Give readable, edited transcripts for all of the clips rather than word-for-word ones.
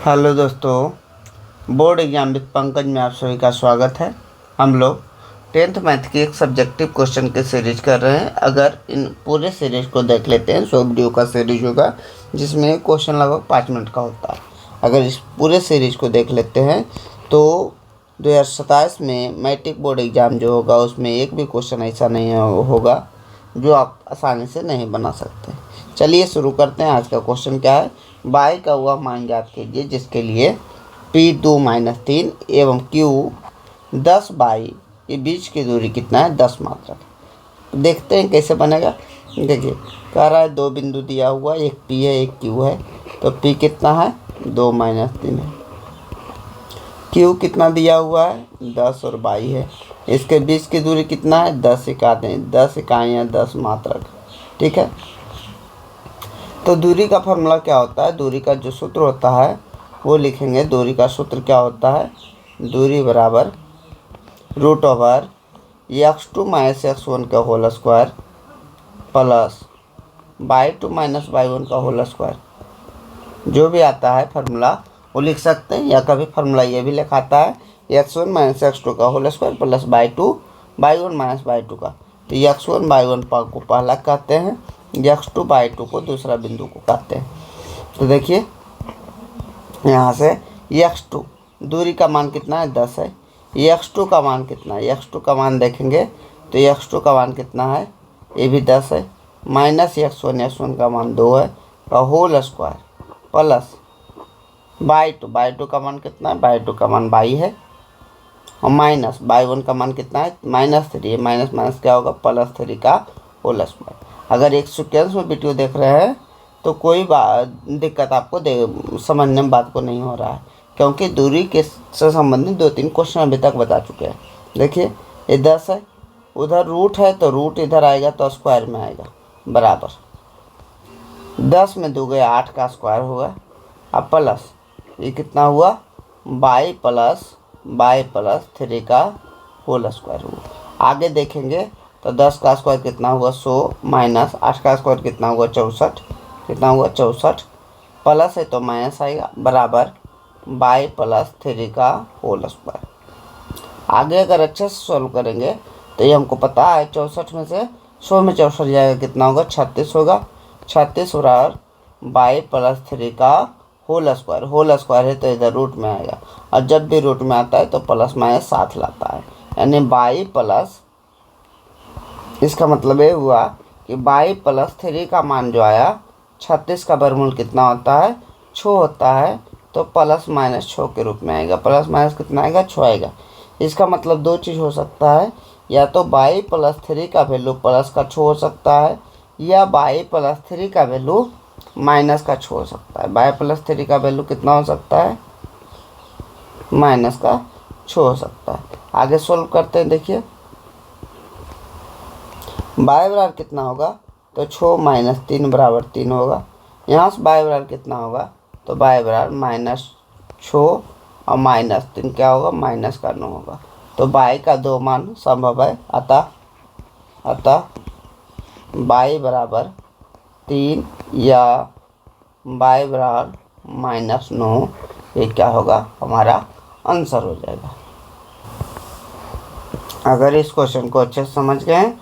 Hello दोस्तों, board exam with Pankaj में आप सभी का स्वागत है। हम लोग 10th मैथ की एक सब्जेक्टिव क्वेश्चन की सीरीज कर रहे हैं। अगर इन पूरे सीरीज को देख लेते हैं, 100 वीडियो का सीरीज होगा जिसमें क्वेश्चन लगभग 5 मिनट का होता है। अगर इस पूरे सीरीज को देख लेते हैं तो 2027 में मैट्रिक बोर्ड एग्ज़ाम जो होगा उसमें एक भी क्वेश्चन ऐसा नहीं होगा जो आप आसानी से नहीं बना सकते। चलिए शुरू करते हैं। आज का क्वेश्चन क्या है, बाई का हुआ मान ज्ञात कीजिए जिसके लिए P2-3 एवं Q 10 बाई के बीच की दूरी कितना है, 10 मात्रक। देखते हैं कैसे बनेगा। देखिए कह रहा है 2 बिंदु दिया हुआ, एक P है एक Q है, तो P कितना है 2-3 है। Q कितना दिया हुआ है 10 और 22 है। इसके बीच की दूरी कितना है 10 इकाइयाँ 10 मात्रक। ठीक है, तो दूरी का फॉर्मूला क्या होता है, दूरी का जो सूत्र होता है वो लिखेंगे। दूरी का सूत्र क्या होता है, दूरी बराबर √(x2 - x1) का whole square plus y2 - y1 का होल स्क्वायर। जो भी आता है फार्मूला वो लिख सकते हैं, या कभी फार्मूला ये भी लिखाता है x1 - x2 का whole square plus y1 - y2 का। तो x1 y1 को पहला कहते हैं, x2 y2 को दूसरा बिंदु को कहते हैं। तो देखिए यहाँ से x2 दूरी का मान कितना है 10 है, x2 का मान कितना है, x2 का मान देखेंगे तो x2 का मान कितना है, ये भी 10 है, माइनस x1 का मान 2 है का होल स्क्वायर प्लस y2 का मान कितना है, y2 का मान 22 है, और माइनस y1 का मान कितना है -3 है। माइनस माइनस क्या होगा +3 का होल स्क्वायर। अगर एक सीक्वेंस में वीडियो देख रहे हैं तो कोई दिक्कत आपको समझने में बात को नहीं हो रहा है, क्योंकि दूरी के से संबंधित 2-3 क्वेश्चन अभी तक बता चुके हैं। देखिए ये 10 है, उधर रूट है तो रूट इधर आएगा तो स्क्वायर में आएगा, बराबर 10 में 2 गया 8 का स्क्वायर होगा। अब प्लस ये कितना हुआ y+3 का होल स्क्वायर हुआ। आगे देखेंगे तो 10 का स्क्वायर कितना हुआ 100, माइनस 8 का स्क्वायर कितना हुआ 64, कितना हुआ 64, प्लस है तो माइनस आएगा, बराबर y+3 का होल स्क्वायर। आगे अगर अच्छे से सॉल्व करेंगे तो ये हमको पता है 64 में से 100 में 64 जाएगा, कितना होगा 36 होगा। 36 बराबर y+3 का होल स्क्वायर है तो इधर रूट में आएगा, और जब भी रूट में आता है तो प्लस माइनस साथ लाता है, यानी y+, इसका मतलब ये हुआ कि y+3 का मान जो आया 36 का वर्गमूल कितना होता है 6 होता है, तो +-6 के रूप में आएगा। प्लस माइनस कितना आएगा 6 आएगा। इसका मतलब 2 चीज़ हो सकता है, या तो y+3 का वैल्यू प्लस का 6 हो सकता है, या y+3 का वैल्यू माइनस का 6 हो सकता है। y+3 का वैल्यू कितना हो सकता है माइनस का 6 हो सकता है। आगे सोल्व करते हैं। देखिए y बराबर कितना होगा तो 6 - 3 बराबर 3 होगा। यहाँ से y बराबर कितना होगा तो y बराबर -6 और -3 क्या होगा माइनस का 9 होगा। तो y का 2 मान संभव है, अतः y बराबर 3 या y बराबर -9, ये क्या होगा हमारा आंसर हो जाएगा। अगर इस क्वेश्चन को अच्छे से समझ गए हैं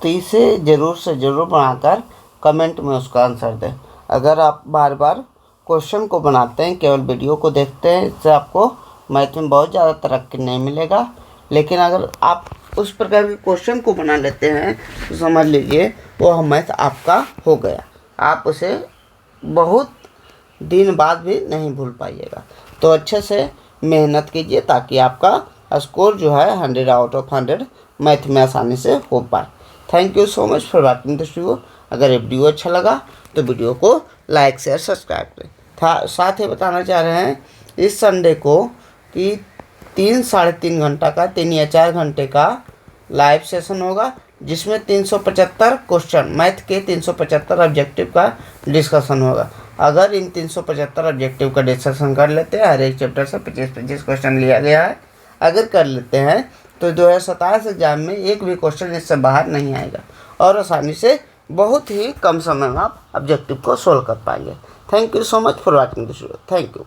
तो इसे ज़रूर से ज़रूर बनाकर कमेंट में उसका आंसर दें। अगर आप बार बार क्वेश्चन को बनाते हैं, केवल वीडियो को देखते हैं, इससे आपको मैथ में बहुत ज़्यादा तरक्की नहीं मिलेगा। लेकिन अगर आप उस प्रकार के क्वेश्चन को बना लेते हैं तो समझ लीजिए वो मैथ आपका हो गया। आप उसे बहुत दिन बाद भी नहीं भूल पाइएगा। तो अच्छे से मेहनत कीजिए ताकि आपका स्कोर जो है 100 आउट ऑफ 100 मैथ में आसानी से हो पाए। Thank you so much for watching this video. अगर ये वीडियो अच्छा लगा तो वीडियो को लाइक शेयर सब्सक्राइब करें। साथ ही बताना चाह रहे हैं इस संडे को कि 3-3.5 घंटा का 3 या 4 घंटे का लाइव सेशन होगा, जिसमें 375 क्वेश्चन मैथ के 375 ऑब्जेक्टिव का डिस्कशन होगा। अगर इन 375 ऑब्जेक्टिव का डिस्कशन कर लेते हैं, हर एक चैप्टर से 25-25 क्वेश्चन लिया गया है, अगर कर लेते हैं तो 2027 एग्जाम में एक भी क्वेश्चन इससे बाहर नहीं आएगा, और आसानी से बहुत ही कम समय में आप ऑब्जेक्टिव को सोल्व कर पाएंगे। Thank you so much for watching this video. Thank you.